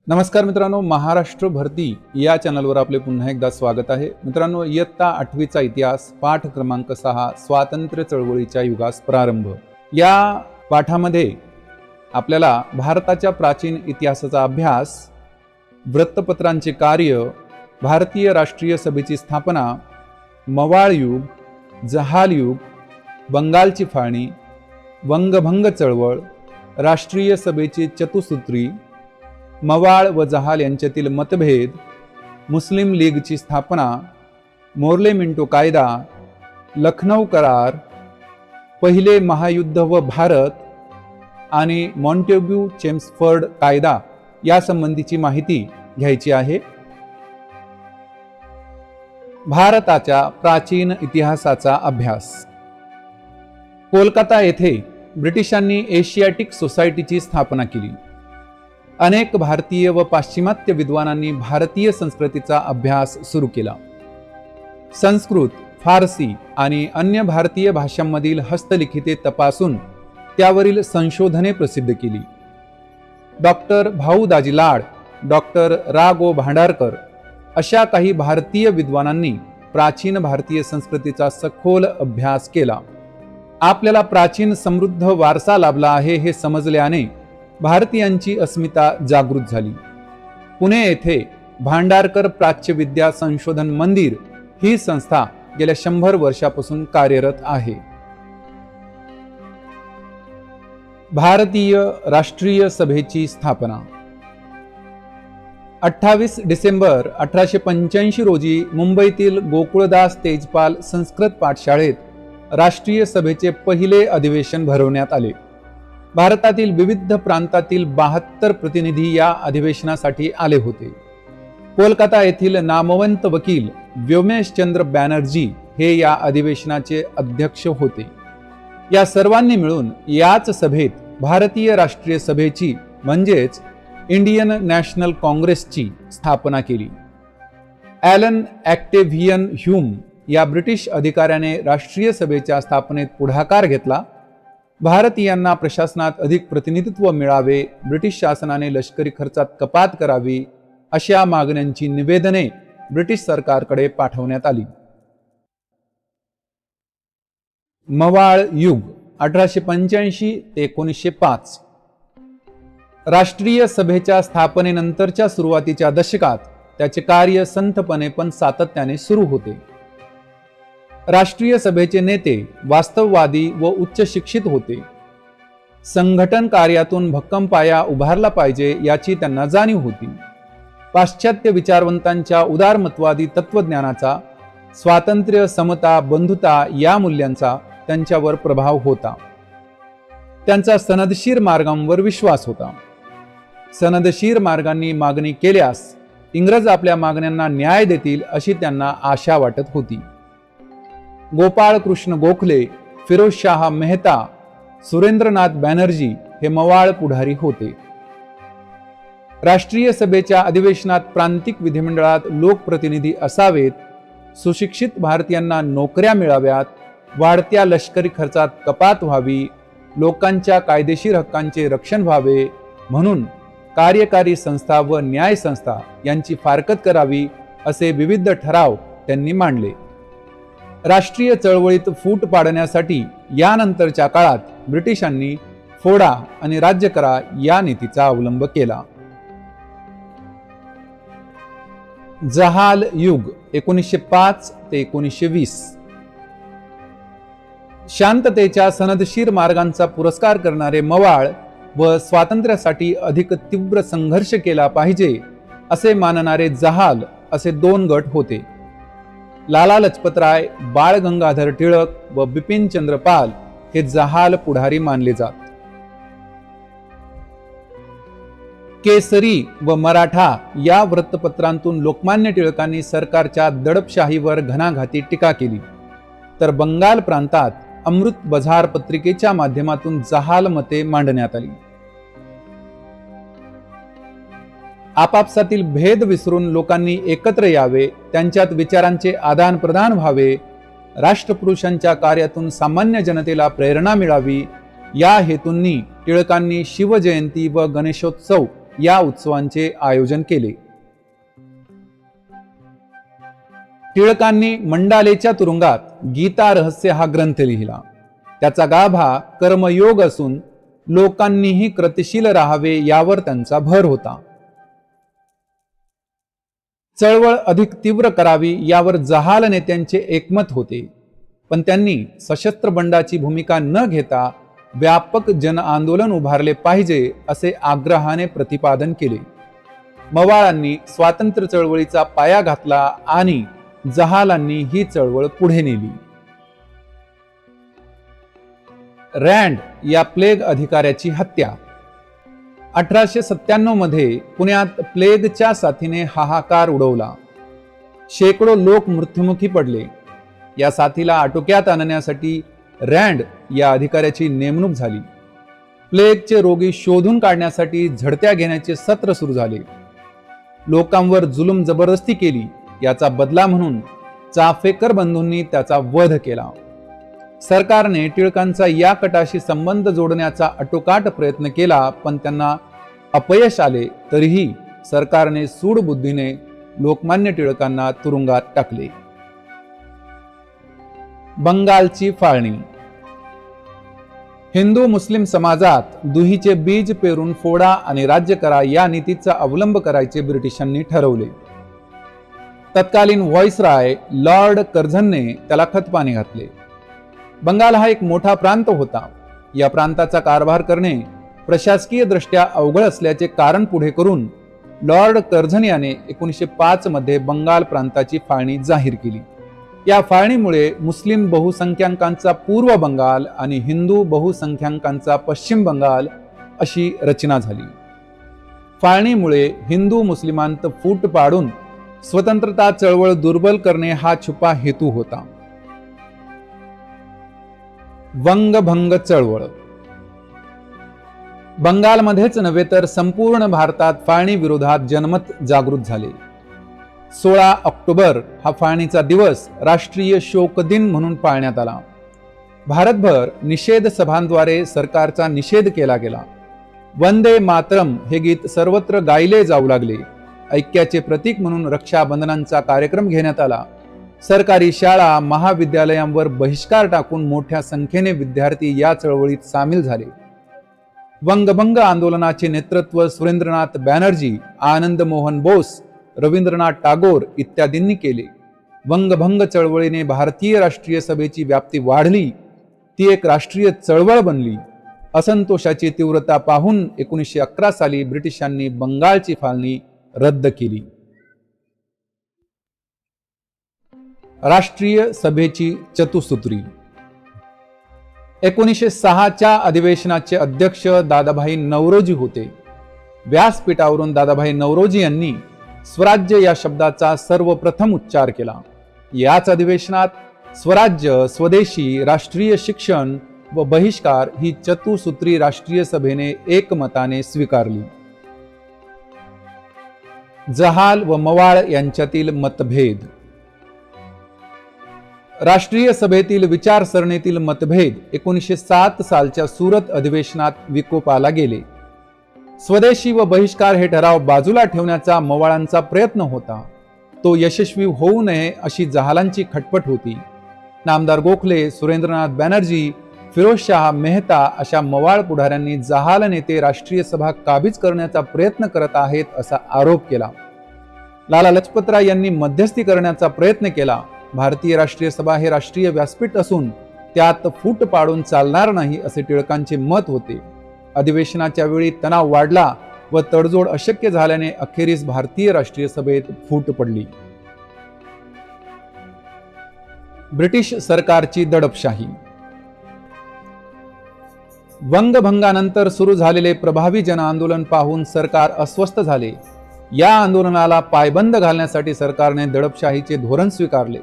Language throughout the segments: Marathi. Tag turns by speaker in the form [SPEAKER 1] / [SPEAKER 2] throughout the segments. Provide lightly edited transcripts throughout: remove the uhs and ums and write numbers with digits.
[SPEAKER 1] नमस्कार मित्रांनो, महाराष्ट्र भरती या चॅनलवर आपले पुन्हा एकदा स्वागत आहे. मित्रांनो, इयत्ता 8वीचा इतिहास पाठ क्रमांक 6 स्वातंत्र्य चळवळीच्या युगास प्रारंभ या पाठामध्ये आपल्याला भारताच्या प्राचीन इतिहासाचा अभ्यास, वृत्तपत्रांचे कार्य, भारतीय राष्ट्रीय सभेची स्थापना, मवाळ युग, जहाल युग, बंगालची फाळणी, वंगभंग चळवळ, राष्ट्रीय सभेची चतुसूत्री, मवाळ व जहाल यांच्यातील मतभेद, मुस्लिम लीगची स्थापना, मोर्ले मिंटो कायदा, लखनौ करार, पहिले महायुद्ध व भारत आणि मॉन्टेग्यू चेम्सफर्ड कायदा या संबंधीची माहिती घ्यायची आहे. भारताच्या प्राचीन इतिहासाचा अभ्यास. कोलकाता येथे ब्रिटिशांनी एशियाटिक सोसायटीची स्थापना केली. अनेक भारतीय व पाश्चिमात्य विद्वानांनी भारतीय संस्कृतीचा अभ्यास सुरू केला. संस्कृत, फारसी आणि अन्य भारतीय भाषांमधील हस्तलिखिते तपासून त्यावरील संशोधने प्रसिद्ध केली. डॉक्टर भाऊ दाजी लाड, डॉक्टर रा गो भांडारकर अशा काही भारतीय विद्वानांनी प्राचीन भारतीय संस्कृतीचा सखोल अभ्यास केला. आपल्याला प्राचीन समृद्ध वारसा लाभला आहे हे समजल्याने भारतीयांची अस्मिता जागृत झाली. पुणे येथे भांडारकर प्राच्यविद्या संशोधन मंदिर ही संस्था गेल्या 100 वर्षापासून कार्यरत आहे. भारतीय राष्ट्रीय सभेची स्थापना. 28 डिसेंबर 1885 रोजी मुंबईतील गोकुळदास तेजपाल संस्कृत पाठशाळेत राष्ट्रीय सभेचे पहिले अधिवेशन भरवण्यात आले. भारतातील विविध प्रांतातील 72 प्रतिनिधी या अधिवेशनासाठी आले होते. कोलकाता येथील नामवंत वकील व्योमेशचंद्र बॅनर्जी हे या अधिवेशनाचे अध्यक्ष होते. या सर्वांनी मिळून याच सभेत भारतीय राष्ट्रीय सभेची म्हणजेच इंडियन नॅशनल काँग्रेसची स्थापना केली. ॲलन ऑक्टेव्हियन ह्यूम या ब्रिटिश अधिकाऱ्याने राष्ट्रीय सभेच्या स्थापनेत पुढाकार घेतला. भारतीयांना प्रशासनात अधिक प्रतिनिधित्व मिळावे, ब्रिटिश शासनाने लष्करी खर्चात कपात करावी अशा मागण्यांची निवेदने ब्रिटिश सरकारकडे पाठवण्यात आली. मवाळ युग 1885 ते 1905. राष्ट्रीय सभेच्या स्थापनेनंतरच्या सुरुवातीच्या दशकात त्याचे कार्य संथपणे पण सातत्याने सुरू होते. राष्ट्रीय सभेचे नेते वास्तववादी व उच्च शिक्षित होते. संघटन कार्यातून भक्कम पाया उभारला पाहिजे याची त्यांना जाणीव होती. पाश्चात्य विचारवंतांच्या उदारमतवादी तत्वज्ञानाचा, स्वातंत्र्य, समता, बंधुता या मूल्यांचा त्यांच्यावर प्रभाव होता. त्यांचा सनदशीर मार्गांवर विश्वास होता. सनदशीर मार्गांनी मागणी केल्यास इंग्रज आपल्या मागण्यांना न्याय देतील अशी त्यांना आशा वाटत होती. गोपाळ कृष्ण गोखले, फिरोजशाह मेहता, सुरेंद्रनाथ बॅनर्जी हे मवाळ पुढारी होते. राष्ट्रीय सभेच्या अधिवेशनात प्रांतिक विधिमंडळात लोकप्रतिनिधी असावेत, सुशिक्षित भारतीयांना नोकऱ्या मिळाव्यात, वाढत्या लष्करी खर्चात कपात व्हावी, लोकांच्या कायदेशीर हक्कांचे रक्षण व्हावे म्हणून कार्यकारी संस्था व न्याय संस्था यांची फारकत करावी असे विविध ठराव त्यांनी मांडले. राष्ट्रीय चळवळीत फूट पाडण्यासाठी यानंतरच्या काळात ब्रिटिशांनी फोडा आणि राज्य करा या नीतीचा अवलंब केला. जहाल युग 1905 ते 1920. शांततेच्या सनदशीर मार्गांचा पुरस्कार करणारे मवाळ व स्वातंत्र्यासाठी अधिक तीव्र संघर्ष केला पाहिजे असे मानणारे जहाल असे 2 गट होते. लाला लजपतराय, बाळ गंगाधर टिळक व बिपिन चंद्र पाल हे जहाल पुढारी मानले जात. केसरी व मराठा या वृत्तपत्रांतून लोकमान्य टिळकांनी सरकारच्या दडपशाहीवर घणाघाती टीका केली, तर बंगाल प्रांतात अमृत बझार पत्रिकेच्या माध्यमातून जहाल मते मांडण्यात आली. आपापसातील भेद विसरून लोकांनी एकत्र यावे, त्यांच्यात विचारांचे आदान प्रदान व्हावे, राष्ट्रपुरुषांच्या कार्यातून सामान्य जनतेला प्रेरणा मिळावी या हेतूंनी टिळकांनी शिवजयंती व गणेशोत्सव या उत्सवांचे आयोजन केले. टिळकांनी मंडालेच्या तुरुंगात गीता रहस्य हा ग्रंथ लिहिला. त्याचा गाभा कर्मयोग असून लोकांनीही कृतिशील राहावे यावर त्यांचा भर होता. चळवळ अधिक तीव्र करावी यावर जहाल नेत्यांचे एकमत होते, पण त्यांनी सशस्त्र बंडाची भूमिका न घेता व्यापक जन आंदोलन उभारले पाहिजे असे आग्रहाने प्रतिपादन केले. मवाळांनी स्वातंत्र्य चळवळीचा पाया घातला आणि जहालांनी ही चळवळ पुढे नेली. रँड या प्लेग अधिकाऱ्याची हत्या. 1897 मध्ये पुण्यात प्लेगच्या साथीने हाहाकार उडवला. शेकडो लोक मृत्युमुखी पडले. या साथीला आटोक्यात आणण्यासाठी रँड या अधिकाऱ्याची नेमणूक झाली. प्लेगचे रोगी शोधून काढण्यासाठी झडत्या घेण्याचे सत्र सुरू झाले. लोकांवर जुलूम जबरदस्ती केली. याचा बदला म्हणून चाफेकर बंधूंनी त्याचा वध केला. सरकारने टिळकांचा या कटाशी संबंध जोडण्याचा आटोकाट प्रयत्न केला, पण त्यांना अपयश आले. तरीही सरकारने सूडबुद्धीने लोकमान्य टिळकांना तुरुंगात टाकले. बंगालची फाळणी. हिंदू मुस्लिम समाजात दुहीचे बीज पेरून फोडा आणि राज्य करा या नीतीचा अवलंब करायचे ब्रिटिशांनी ठरवले. तत्कालीन व्हॉइसरॉय लॉर्ड कर्झनने त्याला खतपाणी घातले. बंगाल हा एक मोठा प्रांत होता. या प्रांताचा कारभार करणे प्रशासकीय दृष्ट्या अवघड असल्याचे कारण पुढे करून लॉर्ड कर्झन याने 1905 मध्ये बंगाल प्रांताची फाळणी जाहीर केली. या फाळणीमुळे मुस्लिम बहुसंख्याकांचा पूर्व बंगाल आणि हिंदू बहुसंख्याकांचा पश्चिम बंगाल अशी रचना झाली. फाळणीमुळे हिंदू मुस्लिमांत फूट पाडून स्वतंत्रता चळवळ दुर्बल करणे हा छुपा हेतू होता. वंगभंग चळवळ. बंगालमध्येच नव्हे तर संपूर्ण भारतात फाळणी विरोधात जनमत जागृत झाले. 16 ऑक्टोबर हा फाळणीचा दिवस राष्ट्रीय शोक दिन म्हणून पाळण्यात आला. भारतभर निषेध सभांद्वारे सरकारचा निषेध केला गेला. वंदे मातरम हे गीत सर्वत्र गायले जाऊ लागले. ऐक्याचे प्रतीक म्हणून रक्षाबंधनाचा कार्यक्रम घेण्यात आला. सरकारी शाळा महाविद्यालयांवर बहिष्कार टाकून मोठ्या संख्येने विद्यार्थी या चळवळीत सामील झाले. वंगभंग आंदोलनाचे नेतृत्व सुरेंद्रनाथ बॅनर्जी, आनंद मोहन बोस, रवींद्रनाथ टागोर इत्यादींनी केले. वंगभंग चळवळीने भारतीय राष्ट्रीय सभेची व्याप्ती वाढली. ती एक राष्ट्रीय चळवळ बनली. असंतोषाची तीव्रता पाहून 1911 साली ब्रिटिशांनी बंगालची फाळणी रद्द केली. राष्ट्रीय सभेची चतुसूत्री. 1906च्या अधिवेशनाचे अध्यक्ष दादाभाई नौरोजी होते. व्यासपीठावरून दादाभाई नौरोजी यांनी स्वराज्य या शब्दाचा सर्वप्रथम उच्चार केला. याच अधिवेशनात स्वराज्य, स्वदेशी, राष्ट्रीय शिक्षण व बहिष्कार ही चतुसूत्री राष्ट्रीय सभेने एकमताने स्वीकारली. जहाल व मवाळ यांच्यातील मतभेद. राष्ट्रीय सभेतील विचारसरणीतील मतभेद 1907 सालच्या सुरत अधिवेशनात विकोपाला गेले. स्वदेशी व बहिष्कार हे ठराव बाजूला ठेवण्याचा मवाळांचा प्रयत्न होता. तो यशस्वी होऊ नये अशी जहालांची खटपट होती. नामदार गोखले, सुरेंद्रनाथ बॅनर्जी, फिरोजशाह मेहता अशा मवाळ पुढाऱ्यांनी जहाल नेते राष्ट्रीय सभा काबीज करण्याचा प्रयत्न करत आहेत असा आरोप केला. लाला लजपतराय यांनी मध्यस्थी करण्याचा प्रयत्न केला. भारतीय राष्ट्रीय सभा हे राष्ट्रीय व्यासपीठ असून त्यात फूट पाडून चालणार नाही असे टिळकांचे मत होते. अधिवेशनाच्या वेळी तणाव वाढला व तडजोड अशक्य झाल्याने अखेरीस भारतीय राष्ट्रीय सभेत फूट पडली. ब्रिटिश सरकारची दडपशाही. वंगभंगानंतर सुरू झालेले प्रभावी जन आंदोलन पाहून सरकार अस्वस्थ झाले. या आंदोलनाला पायबंद घालण्यासाठी सरकारने दडपशाहीचे धोरण स्वीकारले.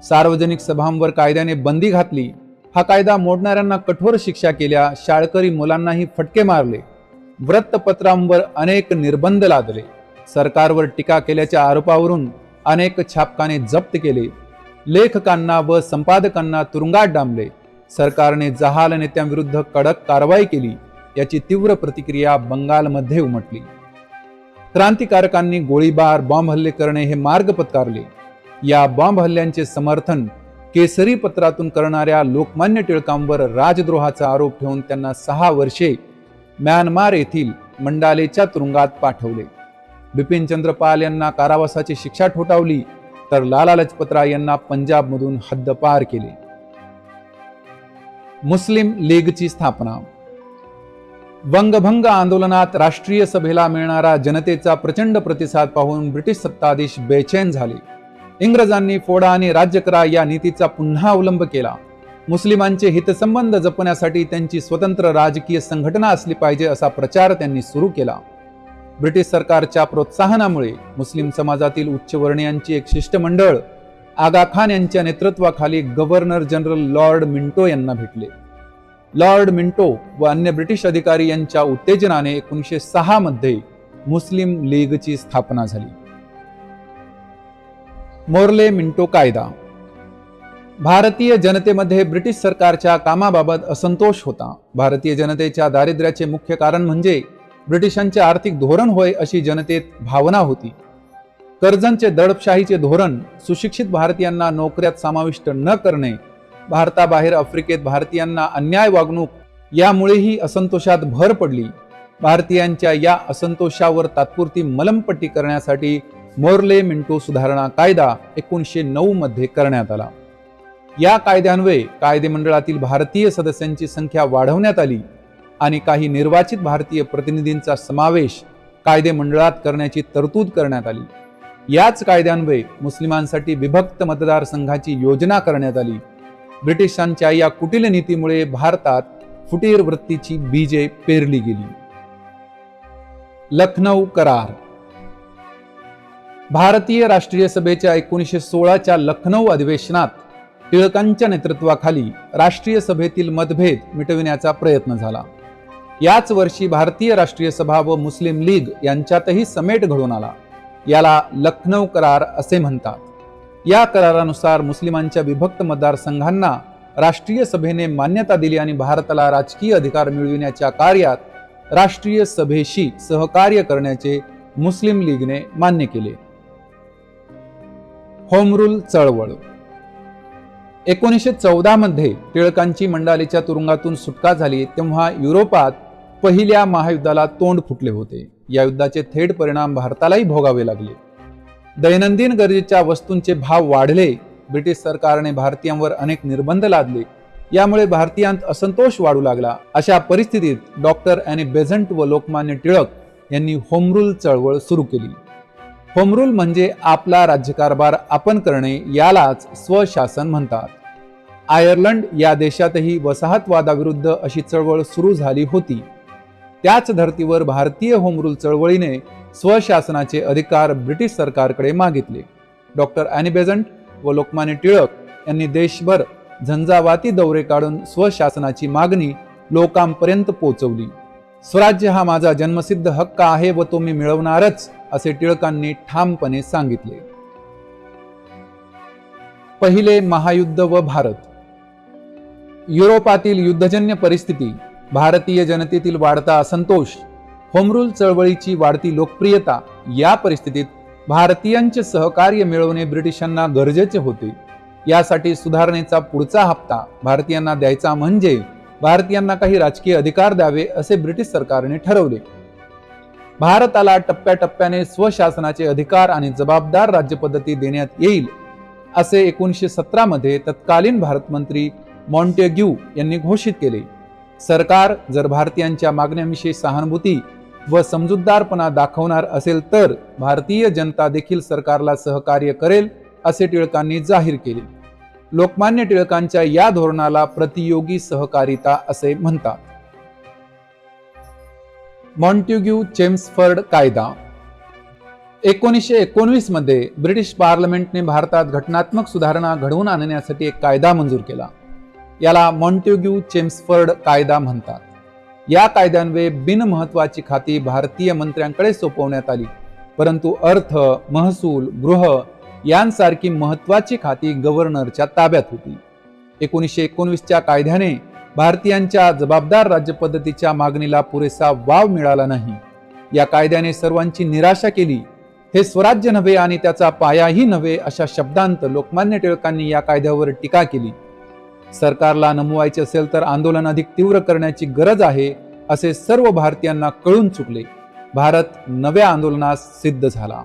[SPEAKER 1] सार्वजनिक सभांवर कायद्याने बंदी घातली. हा कायदा मोडणाऱ्यांना कठोर शिक्षा केल्या. शाळकरी मुलांनाही फटके मारले. वृत्तपत्रांवर अनेक निर्बंध लादले. सरकारवर टीका केल्याच्या आरोपावरून अनेक छापखाने जप्त केले. लेखकांना व संपादकांना तुरुंगात डांबले. सरकारने जहाल नेत्यांविरुद्ध कडक कारवाई केली. याची तीव्र प्रतिक्रिया बंगालमध्ये उमटली. क्रांतिकारकांनी गोळीबार, बॉम्ब हल्ले करणे हे मार्ग पत्कारले. या बॉम्ब हल्ल्यांचे समर्थन केसरी पत्रातून करणाऱ्या लोकमान्य टिळकांवर राजद्रोहाचा आरोप ठेवून त्यांना 6 वर्षे म्यानमार येथील मंडालेच्या तुरुंगात पाठवले. बिपिनचंद्र पाल यांना कारावासाची शिक्षा ठोठावली, तर लाला लजपतराय यांना पंजाबमधून हद्दपार केले. मुस्लिम लीगची स्थापना. वंगभंग आंदोलनात राष्ट्रीय सभेला मिळणारा जनतेचा प्रचंड प्रतिसाद पाहून ब्रिटिश सत्ताधीश बेचैन झाले. इंग्रजांनी फोडा आणि राज्य करा या नीतीचा पुन्हा अवलंब केला. मुस्लिमांचे हितसंबंध जपण्यासाठी त्यांची स्वतंत्र राजकीय संघटना असली पाहिजे असा प्रचार त्यांनी सुरू केला. ब्रिटिश सरकारच्या प्रोत्साहनामुळे मुस्लिम समाजातील उच्चवर्णीयांची एक शिष्टमंडळ आगा खान यांच्या नेतृत्वाखाली गव्हर्नर जनरल लॉर्ड मिंटो यांना भेटले. लॉर्ड मिंटो व अन्य ब्रिटिश अधिकारी यांच्या उत्तेजनाने 1906 मध्ये मुस्लिम लीगची स्थापना झाली. मोर्ले मिंटो कायदा. भारतीय जनतेमध्ये ब्रिटिश सरकारच्या कामाबाबत असंतोष होता. भारतीय जनतेच्या दारिद्र्याचे मुख्य कारण म्हणजे ब्रिटिशांचे आर्थिक धोरण होय अशी जनतेत भावना होती. कर्जांचे दडपशाहीचे धोरण, सुशिक्षित भारतीयांना नोकऱ्यात समाविष्ट न करणे, भारताबाहेर आफ्रिकेत भारतीयांना अन्याय वागणूक यामुळेही असंतोषात भर पडली. भारतीयांच्या या असंतोषावर तात्पुरती मलमपट्टी करण्यासाठी मोर्ले मिंटो सुधारणा कायदा 1909 मध्ये करण्यात आला. या कायद्यान्वये कायदेमंडळातील भारतीय सदस्यांची संख्या वाढवण्यात आली आणि काही निर्वाचित भारतीय प्रतिनिधींचा समावेश कायदेमंडळात करण्याची तरतूद करण्यात आली. याच कायद्यान्वये मुस्लिमांसाठी विभक्त मतदारसंघाची योजना करण्यात आली. ब्रिटिशांच्या या कुटील नीतीमुळे भारतात फुटीर वृत्तीची बीजे पेरली गेली. लखनौ करार. भारतीय राष्ट्रीय सभेच्या 1916च्या लखनौ अधिवेशनात टिळकांच्या नेतृत्वाखाली राष्ट्रीय सभेतील मतभेद मिटविण्याचा प्रयत्न झाला. याच वर्षी भारतीय राष्ट्रीय सभा व मुस्लिम लीग यांच्यातही समेट घडून आला. याला लखनौ करार असे म्हणतात. या करारानुसार मुस्लिमांच्या विभक्त मतदारसंघांना राष्ट्रीय सभेने मान्यता दिली आणि भारताला राजकीय अधिकार मिळविण्याच्या कार्यात राष्ट्रीय सभेशी सहकार्य करण्याचे मुस्लिम लीगने मान्य केले. होम रूल चळवळ. 1914 मध्ये टिळकांची मंडालेच्या तुरुंगातून सुटका झाली तेव्हा युरोपात पहिल्या महायुद्धाला तोंड फुटले होते. या युद्धाचे थेट परिणाम भारतालाही भोगावे लागले. दैनंदिन गरजेच्या वस्तूंचे भाव वाढले. ब्रिटिश सरकारने भारतीयांवर अनेक निर्बंध लादले. यामुळे भारतीयांत असंतोष वाढू लागला. अशा परिस्थितीत डॉक्टर ॲनी बेझंट व लोकमान्य टिळक यांनी होम रूल चळवळ सुरू केली. होम रूल म्हणजे आपला राज्यकारभार आपण करणे, यालाच स्वशासन म्हणतात. आयर्लंड या देशातही वसाहतवादाविरुद्ध अशी चळवळ सुरू झाली होती. त्याच धर्तीवर भारतीय होम रूल चळवळीने स्वशासनाचे अधिकार ब्रिटिश सरकारकडे मागितले. डॉक्टर ॲनी बेझंट व लोकमान्य टिळक यांनी देशभर झंझावाती दौरे काढून स्वशासनाची मागणी लोकांपर्यंत पोहोचवली. स्वराज्य हा माझा जन्मसिद्ध हक्क आहे व तो मी मिळवणारच असे टिळकांनी ठामपणे सांगितले. पहिले महायुद्ध व भारत. युरोपातील युद्धजन्य परिस्थिती, भारतीय जनतेतील वाढता असंतोष, होम रूल चळवळीची वाढती लोकप्रियता या परिस्थितीत भारतीयांचे सहकार्य मिळवणे ब्रिटिशांना गरजेचे होते. यासाठी सुधारणेचा पुढचा हप्ता भारतीयांना द्यायचा म्हणजे भारतीयांना काही राजकीय अधिकार द्यावे असे ब्रिटिश सरकारने ठरवले. भारताला टप्प्याटप्प्याने स्वशासनाचे अधिकार आणि जबाबदार राज्यपद्धती देण्यात येईल असे 1917 मध्ये तत्कालीन भारतमंत्री मॉन्टेग्यू यांनी घोषित केले. सरकार जर भारतीयांच्या मागण्यांविषयी सहानुभूती व समजूतदारपणा दाखवणार असेल तर भारतीय जनता देखील सरकारला सहकार्य करेल असे टिळकांनी जाहीर केले. लोकमान्य टिळकांच्या या धोरणाला प्रतियोगी सहकारिता असे म्हणतात. मॉन्टेग्यू चेम्सफर्ड कायदा. 1919 मध्ये ब्रिटिश पार्लमेंटने भारतात घटनात्मक सुधारणा घडवून आणण्यासाठी एक कायदा मंजूर केला. याला मॉन्टेग्यू चेम्सफर्ड कायदा म्हणतात. या कायद्यान्वये बिनमहत्वाची खाती भारतीय मंत्र्यांकडे सोपवण्यात आली, परंतु अर्थ, महसूल, गृह यांसारखी महत्वाची खाती गव्हर्नरच्या ताब्यात होती. 1919च्या कायद्याने भारतीयांच्या जबाबदार राज्यपद्धतीच्या मागणीला पुरेसा वाव मिळाला नाही. या कायद्याने सर्वांची निराशा केली. हे स्वराज्य नव्हे आणि त्याचा पायाही नव्हे अशा शब्दांत लोकमान्य टिळकांनी या कायद्यावर टीका केली. सरकारला नमवायचे असेल तर आंदोलन अधिक तीव्र करण्याची गरज आहे असे सर्व भारतीयांना कळून चुकले. भारत नव्या आंदोलनास सिद्ध झाला.